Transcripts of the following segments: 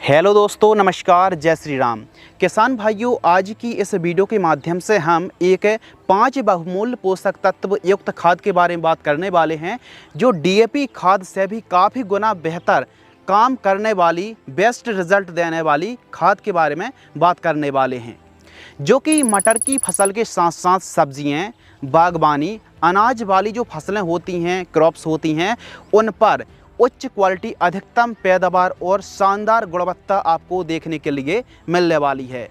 Hello दोस्तों, नमस्कार, जय श्री राम। किसान भाइयों, आज की इस वीडियो के माध्यम से हम एक 5 बहुमूल्य पोषक तत्व युक्त खाद के बारे में बात करने वाले हैं, जो डीएपी खाद से भी काफ़ी गुना बेहतर काम करने वाली, बेस्ट रिजल्ट देने वाली खाद के बारे में बात करने वाले हैं, जो कि मटर की फसल के साथ साथ सब्जियां, बागबानी, अनाज वाली जो फसलें होती हैं, क्रॉप्स होती हैं, उन पर उच्च क्वालिटी, अधिकतम पैदावार और शानदार गुणवत्ता आपको देखने के लिए मिलने वाली है।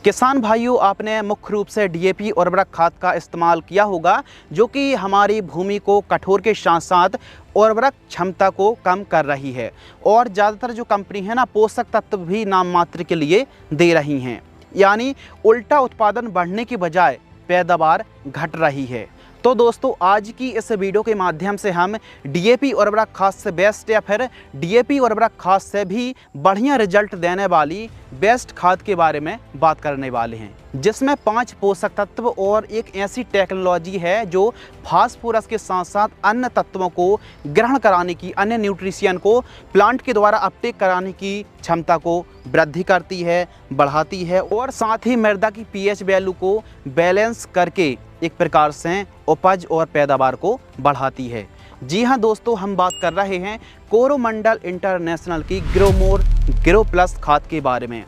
किसान भाइयों, आपने मुख्य रूप से डीएपी उर्वरक खाद का इस्तेमाल किया होगा, जो कि हमारी भूमि को कठोर के साथ साथ उर्वरक क्षमता को कम कर रही है। और ज़्यादातर जो कंपनी है ना, पोषक तत्व भी नाम मात्र के लिए दे रही हैं, यानी उल्टा उत्पादन बढ़ने की बजाय पैदावार घट रही है। तो दोस्तों, आज की इस वीडियो के माध्यम से हम डीएपी उर्वरक खाद से बेस्ट या फिर डीएपी उर्वरक खाद से भी बढ़िया रिजल्ट देने वाली बेस्ट खाद के बारे में बात करने वाले हैं, जिसमें 5 पोषक तत्व और एक ऐसी टेक्नोलॉजी है जो फास्फोरस के साथ साथ अन्य तत्वों को ग्रहण कराने की, अन्य न्यूट्रिशन को प्लांट के द्वारा अपटेक कराने की क्षमता को वृद्धि करती है, बढ़ाती है, और साथ ही मृदा की पीएच वैल्यू को बैलेंस करके एक प्रकार से उपज और पैदावार को बढ़ाती है। जी हाँ दोस्तों, हम बात कर रहे हैं कोरोमंडल इंटरनेशनल की ग्रोमोर ग्रो प्लस खाद के बारे में,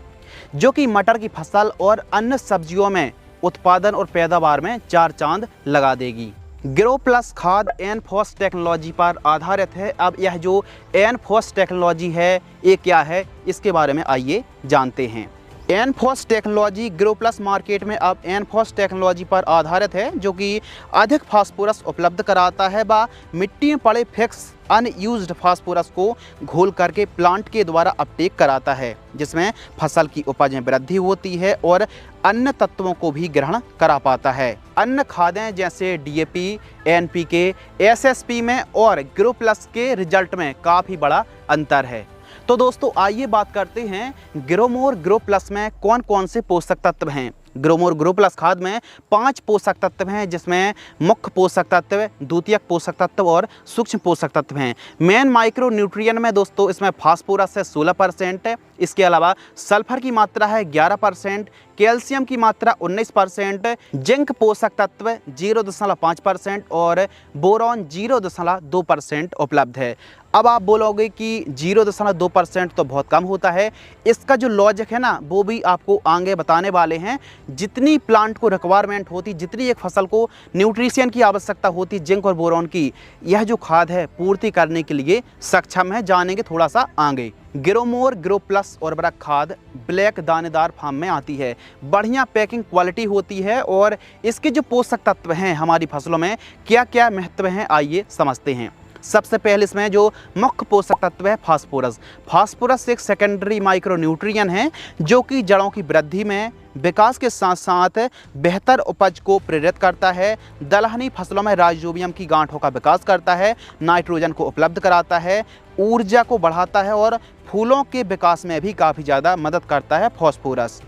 जो कि मटर की फसल और अन्य सब्जियों में उत्पादन और पैदावार में 4 चांद लगा देगी। ग्रो प्लस खाद एनफॉस टेक्नोलॉजी पर आधारित है। अब यह जो एनफॉस टेक्नोलॉजी है, ये क्या है, इसके बारे में आइए जानते हैं। एनफॉस टेक्नोलॉजी ग्रो प्लस मार्केट में अब एनफॉस टेक्नोलॉजी पर आधारित है, जो कि अधिक फास्फोरस उपलब्ध कराता है व मिट्टी में पड़े फिक्स अनयूज्ड फास्फोरस को घोल करके प्लांट के द्वारा अपटेक कराता है, जिसमें फसल की उपज में वृद्धि होती है और अन्य तत्वों को भी ग्रहण करा पाता है। अन्य खादें जैसे डीएपी, एनपीके, एसएसपी में और ग्रो प्लस के रिजल्ट में काफ़ी बड़ा अंतर है। तो दोस्तों, आइए बात करते हैं ग्रोमोर ग्रो प्लस में कौन कौन से पोषक तत्व हैं। ग्रोमोर ग्रो प्लस खाद में 5 पोषक तत्व हैं, जिसमें मुख्य पोषक तत्व, द्वितीयक पोषक तत्व और सूक्ष्म पोषक तत्व हैं। मेन माइक्रो न्यूट्रिएंट में दोस्तों इसमें फास्फोरस है 16%, इसके अलावा सल्फर की मात्रा है 11%, कैल्शियम की मात्रा 19%, जिंक पोषक तत्व 0.5% और बोरॉन 0.2% उपलब्ध है। अब आप बोलोगे कि 0.2% तो बहुत कम होता है। इसका जो लॉजिक है ना, वो भी आपको आगे बताने वाले हैं। जितनी प्लांट को रिक्वायरमेंट होती, जितनी एक फसल को न्यूट्रिशन की आवश्यकता होती जिंक और बोरॉन की, यह जो खाद है पूर्ति करने के लिए सक्षम है। जानेंगे थोड़ा सा आगे। ग्रोमोर ग्रो प्लस उर्वरक खाद ब्लैक दानेदार फार्म में आती है, बढ़िया पैकिंग क्वालिटी होती है। और इसके जो पोषक तत्व हैं हमारी फसलों में क्या क्या महत्व हैं, आइए समझते हैं। सबसे पहले इसमें जो मुख्य पोषक तत्व है फास्फोरस। फास्फोरस एक सेकेंडरी माइक्रो न्यूट्रिएंट है, जो कि जड़ों की वृद्धि में, विकास के साथ साथ बेहतर उपज को प्रेरित करता है। दलहनी फसलों में राइजोबियम की गांठों का विकास करता है, नाइट्रोजन को उपलब्ध कराता है, ऊर्जा को बढ़ाता है और फूलों के विकास में भी काफ़ी ज़्यादा मदद करता है फास्फोरस।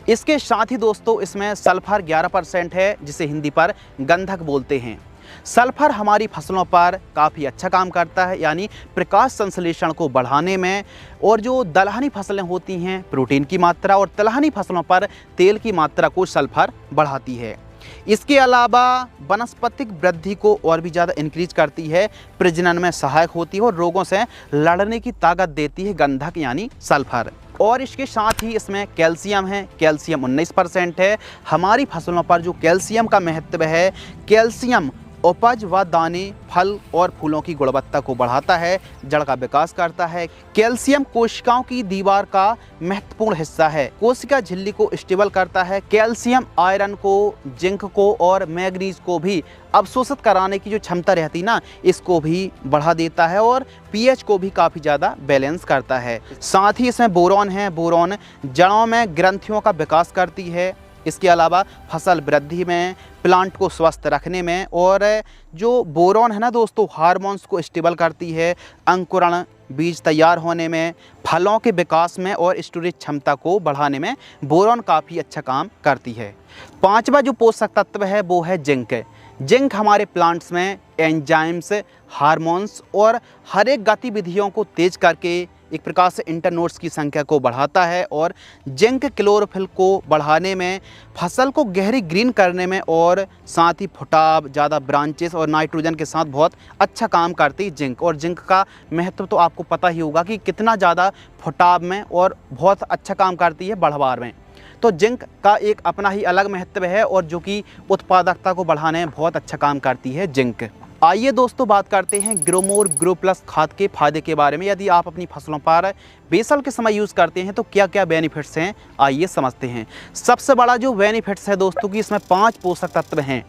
इसके साथ ही दोस्तों इसमें सल्फर 11% है, जिसे हिंदी पर गंधक बोलते हैं। सल्फर हमारी फसलों पर काफ़ी अच्छा काम करता है, यानी प्रकाश संश्लेषण को बढ़ाने में। और जो दलहनी फसलें होती हैं, प्रोटीन की मात्रा और तिलहनी फसलों पर तेल की मात्रा को सल्फर बढ़ाती है। इसके अलावा वनस्पतिक वृद्धि को और भी ज़्यादा इंक्रीज करती है, प्रजनन में सहायक होती है और रोगों से लड़ने की ताकत देती है गंधक यानी सल्फर। और इसके साथ ही इसमें कैल्शियम है, कैल्शियम 19% है। हमारी फसलों पर जो कैल्शियम का महत्व है, कैल्शियम उपज व दाने, फल और फूलों की गुणवत्ता को बढ़ाता है, जड़ का विकास करता है। कैल्शियम कोशिकाओं की दीवार का महत्वपूर्ण हिस्सा है, कोशिका झिल्ली को स्टेबल करता है। कैल्शियम आयरन को, जिंक को और मैग्नीज को भी अवशोषित कराने की जो क्षमता रहती ना, इसको भी बढ़ा देता है और पीएच को भी काफ़ी ज़्यादा बैलेंस करता है। साथ ही इसमें बोरॉन है। बोरॉन जड़ों में ग्रंथियों का विकास करती है। इसके अलावा फसल वृद्धि में, प्लांट को स्वस्थ रखने में, और जो बोरॉन है ना दोस्तों, हार्मोन्स को स्टेबल करती है, अंकुरण, बीज तैयार होने में, फलों के विकास में और स्टोरेज क्षमता को बढ़ाने में बोरॉन काफ़ी अच्छा काम करती है। 5वां जो पोषक तत्व है वो है जिंक। जिंक हमारे प्लांट्स में एंजाइम्स, हार्मोन्स और हर एक गतिविधियों को तेज करके एक प्रकार से इंटरनोड्स की संख्या को बढ़ाता है और जिंक क्लोरोफिल को बढ़ाने में, फसल को गहरी ग्रीन करने में और साथ ही फुटाव, ज़्यादा ब्रांचेस और नाइट्रोजन के साथ बहुत अच्छा काम करती है जिंक। और जिंक का महत्व तो आपको पता ही होगा कि कितना ज़्यादा फुटाव में और बहुत अच्छा काम करती है बढ़वार में। तो जिंक का एक अपना ही अलग महत्व है और जो कि उत्पादकता को बढ़ाने में बहुत अच्छा काम करती है जिंक। आइए दोस्तों बात करते हैं ग्रोमोर ग्रो प्लस खाद के फायदे के बारे में। यदि आप अपनी फसलों पर बेसल के समय यूज़ करते हैं तो क्या क्या बेनिफिट्स हैं, आइए समझते हैं। सबसे बड़ा जो बेनिफिट्स है दोस्तों कि इसमें 5 पोषक तत्व हैं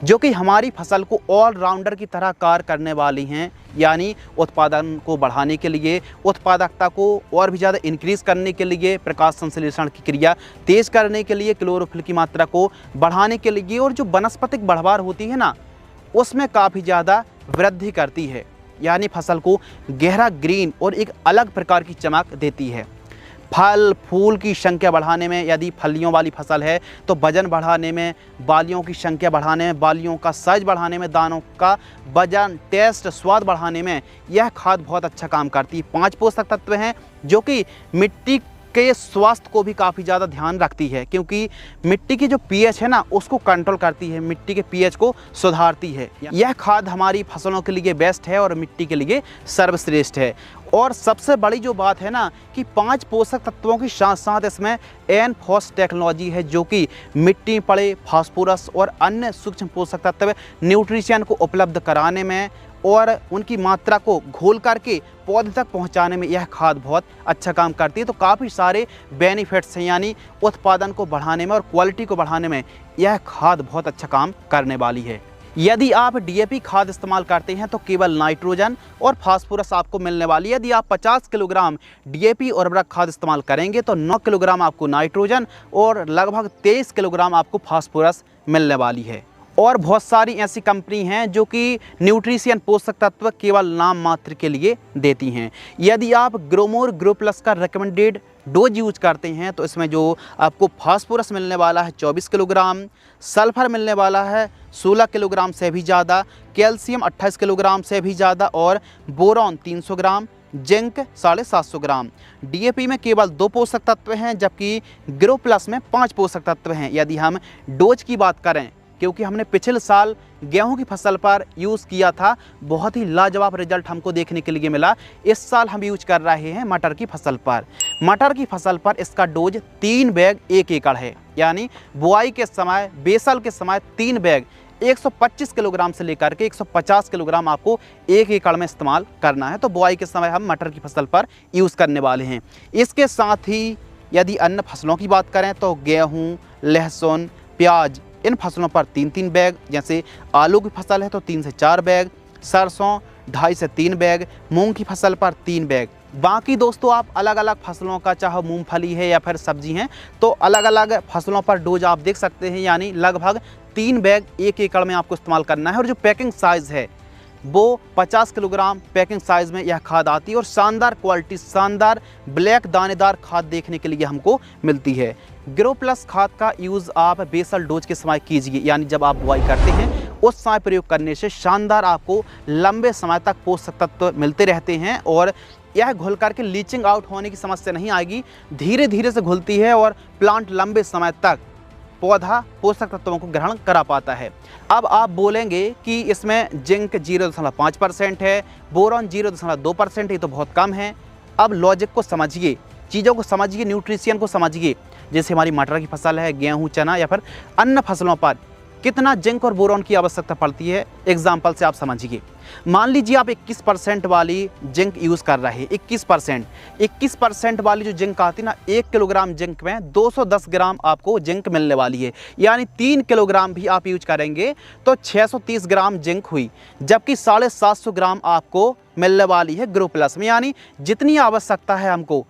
जो कि हमारी फसल को ऑलराउंडर की तरह कार्य करने वाली हैं, यानी उत्पादन को बढ़ाने के लिए, उत्पादकता को और भी ज़्यादा इंक्रीज़ करने के लिए, प्रकाश संश्लेषण की क्रिया तेज़ करने के लिए, क्लोरोफिल की मात्रा को बढ़ाने के लिए और जो वनस्पतिक बढ़वार होती है ना उसमें काफ़ी ज़्यादा वृद्धि करती है, यानी फसल को गहरा ग्रीन और एक अलग प्रकार की चमक देती है। फल फूल की संख्या बढ़ाने में, यदि फलियों वाली फसल है तो वजन बढ़ाने में, बालियों की संख्या बढ़ाने में, बालियों का साइज बढ़ाने में, दानों का वजन, टेस्ट, स्वाद बढ़ाने में यह खाद बहुत अच्छा काम करती है। 5 पोषक तत्व हैं जो कि मिट्टी के स्वास्थ्य को भी काफ़ी ज़्यादा ध्यान रखती है, क्योंकि मिट्टी की जो पीएच है ना उसको कंट्रोल करती है, मिट्टी के पीएच को सुधारती है। यह खाद हमारी फसलों के लिए बेस्ट है और मिट्टी के लिए सर्वश्रेष्ठ है। और सबसे बड़ी जो बात है ना कि 5 पोषक तत्वों के साथ साथ इसमें एनफॉस टेक्नोलॉजी है जो कि मिट्टी में पड़े फास्फोरस और अन्य सूक्ष्म पोषक तत्व न्यूट्रिशन को उपलब्ध कराने में और उनकी मात्रा को घोल करके पौधे तक पहुंचाने में यह खाद बहुत अच्छा काम करती है। तो काफ़ी सारे बेनिफिट्स हैं, यानी उत्पादन को बढ़ाने में और क्वालिटी को बढ़ाने में यह खाद बहुत अच्छा काम करने वाली है। यदि आप डीएपी खाद इस्तेमाल करते हैं तो केवल नाइट्रोजन और फास्फोरस आपको मिलने वाली है। यदि आप 50 किलोग्राम डीएपी उर्वरक खाद इस्तेमाल करेंगे तो 9 किलोग्राम आपको नाइट्रोजन और लगभग 23 किलोग्राम आपको फास्फोरस मिलने वाली है। और बहुत सारी ऐसी कंपनी हैं जो कि न्यूट्रिशन पोषक तत्व केवल नाम मात्र के लिए देती हैं। यदि आप ग्रोमोर ग्रो प्लस का रिकमेंडेड डोज यूज करते हैं तो इसमें जो आपको फास्फोरस मिलने वाला है 24 किलोग्राम, सल्फर मिलने वाला है 16 किलोग्राम से भी ज़्यादा, कैल्शियम 28 किलोग्राम से भी ज़्यादा और बोरॉन 300 ग्राम, जिंक 750 ग्राम। डीएपी में केवल 2 पोषक तत्व हैं जबकि ग्रो प्लस में 5 पोषक तत्व हैं। यदि हम डोज की बात करें, क्योंकि हमने पिछले साल गेहूं की फसल पर यूज़ किया था, बहुत ही लाजवाब रिजल्ट हमको देखने के लिए मिला। इस साल हम यूज कर रहे हैं मटर की फसल पर। मटर की फसल पर इसका डोज 3 बैग 1 एकड़ है, यानी बुआई के समय, बेसल के समय 3 बैग 125 किलोग्राम से लेकर के 150 किलोग्राम आपको 1 एकड़ में इस्तेमाल करना है। तो बुआई के समय हम मटर की फसल पर यूज़ करने वाले हैं। इसके साथ ही यदि अन्य फसलों की बात करें तो गेहूँ, लहसुन, प्याज, इन फसलों पर 3-3 बैग, जैसे आलू की फसल है तो 3 से 4 बैग, सरसों 2.5 से 3 बैग, मूंग की फसल पर 3 बैग। बाकी दोस्तों आप अलग अलग फसलों का, चाहे मूंगफली है या फिर सब्जी हैं, तो अलग अलग फसलों पर डोज आप देख सकते हैं, यानी लगभग 3 बैग 1 एकड़ में आपको इस्तेमाल करना है। और जो पैकिंग साइज़ है वो 50 किलोग्राम पैकिंग साइज़ में यह खाद आती है और शानदार क्वालिटी, शानदार ब्लैक दानेदार खाद देखने के लिए हमको मिलती है। ग्रो प्लस खाद का यूज़ आप बेसल डोज के समय कीजिए, यानी जब आप बुआई करते हैं उस समय प्रयोग करने से शानदार आपको लंबे समय तक पोषक तत्व मिलते रहते हैं और यह घुल करके लीचिंग आउट होने की समस्या नहीं आएगी। धीरे धीरे से घुलती है और प्लांट लंबे समय तक पौधा पोषक तत्वों को ग्रहण करा पाता है। अब आप बोलेंगे कि इसमें जिंक 0.5% है, बोरॉन 0.2% है, तो बहुत कम है। अब लॉजिक को समझिए, चीज़ों को समझिए, न्यूट्रिशन को समझिए। जैसे हमारी मटर की फसल है, गेहूँ, चना या फिर अन्य फसलों पर कितना जिंक और बोरॉन की आवश्यकता पड़ती है, एग्जाम्पल से आप समझिए। मान लीजिए आप 21% वाली जिंक यूज़ कर रहे हैं, 21% वाली जो जिंक आती है ना, 1 किलोग्राम जिंक में 210 ग्राम आपको जिंक मिलने वाली है, यानी 3 किलोग्राम भी आप यूज करेंगे तो 630 ग्राम जिंक हुई, जबकि 750 ग्राम आपको मिलने वाली है ग्रो प्लस में। यानी जितनी आवश्यकता है हमको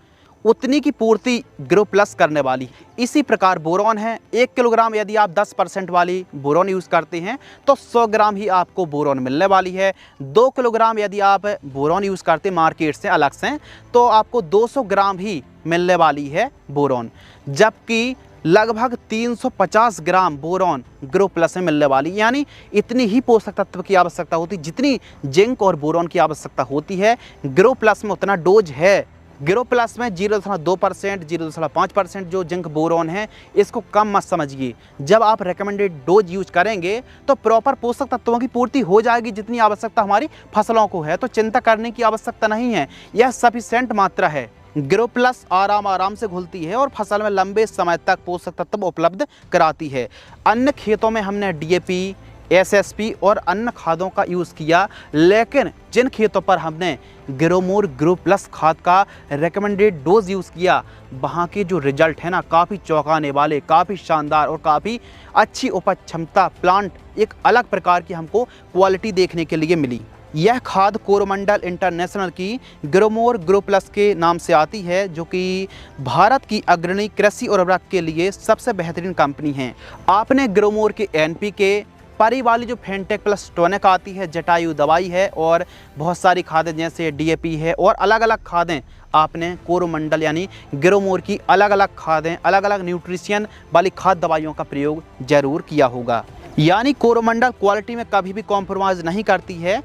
उतनी की पूर्ति ग्रो प्लस करने वाली। इसी प्रकार बोरॉन है, 1 किलोग्राम यदि आप 10% वाली बोरॉन यूज़ करते हैं तो 100 ग्राम ही आपको बोरॉन मिलने वाली है। 2 किलोग्राम यदि आप बोरॉन यूज़ करते हैं मार्केट से अलग से तो आपको 200 ग्राम ही मिलने वाली है बोरॉन, जबकि लगभग 350 ग्राम बोरॉन ग्रो प्लस में मिलने वाली। यानी इतनी ही पोषक तत्व की आवश्यकता होती है जितनी जिंक और बोरॉन की आवश्यकता होती है। ग्रो प्लस में उतना डोज है ग्रो प्लस में 0.2%, 0.5% जो जिंक बोरोन है, इसको कम मत समझिए। जब आप रिकमेंडेड डोज यूज करेंगे तो प्रॉपर पोषक तत्वों की पूर्ति हो जाएगी जितनी आवश्यकता हमारी फसलों को है, तो चिंता करने की आवश्यकता नहीं है, यह सफिशिएंट मात्रा है। ग्रो प्लस आराम से घुलती है और फसल में लंबे समय तक पोषक तत्व उपलब्ध कराती है। अन्य खेतों में हमने डीएपी, एसएसपी और अन्य खादों का यूज़ किया, लेकिन जिन खेतों पर हमने ग्रोमोर ग्रो प्लस खाद का रिकमेंडेड डोज यूज़ किया, वहाँ के जो रिजल्ट है ना, काफ़ी चौंकाने वाले, काफ़ी शानदार और काफ़ी अच्छी उपज क्षमता, प्लांट एक अलग प्रकार की हमको क्वालिटी देखने के लिए मिली। यह खाद कोरोमंडल इंटरनेशनल की ग्रोमोर ग्रो प्लस के नाम से आती है, जो कि भारत की अग्रणी कृषि उर्वरक के लिए सबसे बेहतरीन कंपनी है। आपने ग्रोमोर के एनपीके, परी वाली जो फेंटेक प्लस टोनिक आती है, जटायु दवाई है और बहुत सारी खादें जैसे डीएपी है और अलग अलग खादें आपने कोरोमंडल यानी ग्रोमोर की अलग अलग खादें, अलग अलग न्यूट्रिशन वाली खाद दवाइयों का प्रयोग जरूर किया होगा। यानी कोरोमंडल क्वालिटी में कभी भी कॉम्प्रोमाइज़ नहीं करती है।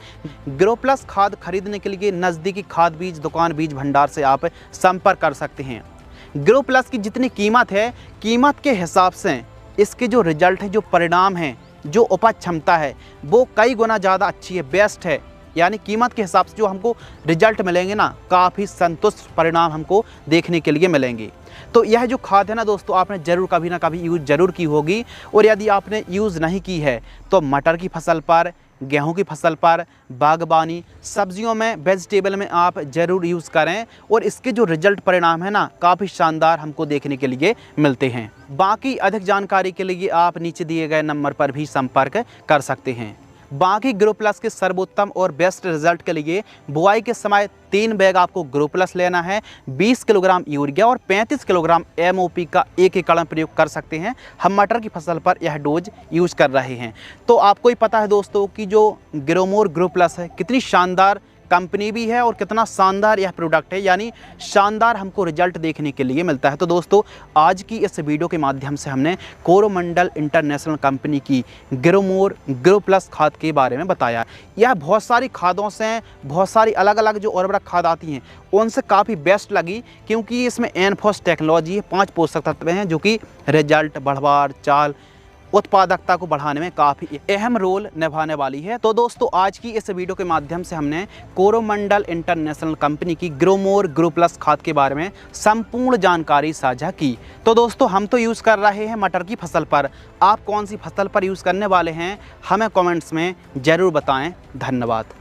ग्रो प्लस खाद खरीदने के लिए नज़दीकी खाद बीज दुकान, बीज भंडार से आप संपर्क कर सकते हैं। ग्रो प्लस की जितनी कीमत है, कीमत के हिसाब से इसके जो रिजल्ट है, जो परिणाम हैं, जो उपज क्षमता है, वो कई गुना ज़्यादा अच्छी है, बेस्ट है। यानी कीमत के हिसाब से जो हमको रिजल्ट मिलेंगे ना, काफ़ी संतुष्ट परिणाम हमको देखने के लिए मिलेंगे। तो यह जो खाद है ना दोस्तों, आपने ज़रूर कभी ना कभी यूज़ ज़रूर की होगी, और यदि आपने यूज़ नहीं की है तो मटर की फसल पर, गेहूं की फसल पर, बागबानी, सब्जियों में, वेजिटेबल में आप ज़रूर यूज़ करें, और इसके जो रिजल्ट परिणाम है ना, काफ़ी शानदार हमको देखने के लिए मिलते हैं। बाकी अधिक जानकारी के लिए आप नीचे दिए गए नंबर पर भी संपर्क कर सकते हैं। बाकी ग्रो प्लस के सर्वोत्तम और बेस्ट रिजल्ट के लिए बुआई के समय 3 बैग आपको ग्रो प्लस लेना है, 20 किलोग्राम यूरिया और 35 किलोग्राम एमओपी का 1 एकड़ में प्रयोग कर सकते हैं। हम मटर की फसल पर यह डोज यूज कर रहे हैं। तो आपको ही पता है दोस्तों कि जो ग्रोमोर ग्रो प्लस है, कितनी शानदार कंपनी भी है और कितना शानदार यह प्रोडक्ट है, यानी शानदार हमको रिजल्ट देखने के लिए मिलता है। तो दोस्तों, आज की इस वीडियो के माध्यम से हमने कोरोमंडल इंटरनेशनल कंपनी की ग्रोमोर ग्रो प्लस खाद के बारे में बताया। यह बहुत सारी खादों से, बहुत सारी अलग अलग जो उर्वरक खाद आती हैं उनसे काफ़ी बेस्ट लगी, क्योंकि इसमें एनफॉस टेक्नोलॉजी है, 5 पोषक तत्व हैं जो कि रिजल्ट, बढ़वार, चाल, उत्पादकता को बढ़ाने में काफ़ी अहम रोल निभाने वाली है। तो दोस्तों, आज की इस वीडियो के माध्यम से हमने कोरोमंडल इंटरनेशनल कंपनी की ग्रोमोर ग्रो प्लस खाद के बारे में संपूर्ण जानकारी साझा की। तो दोस्तों, हम तो यूज़ कर रहे हैं मटर की फसल पर, आप कौन सी फसल पर यूज़ करने वाले हैं, हमें कमेंट्स में ज़रूर बताएं। धन्यवाद।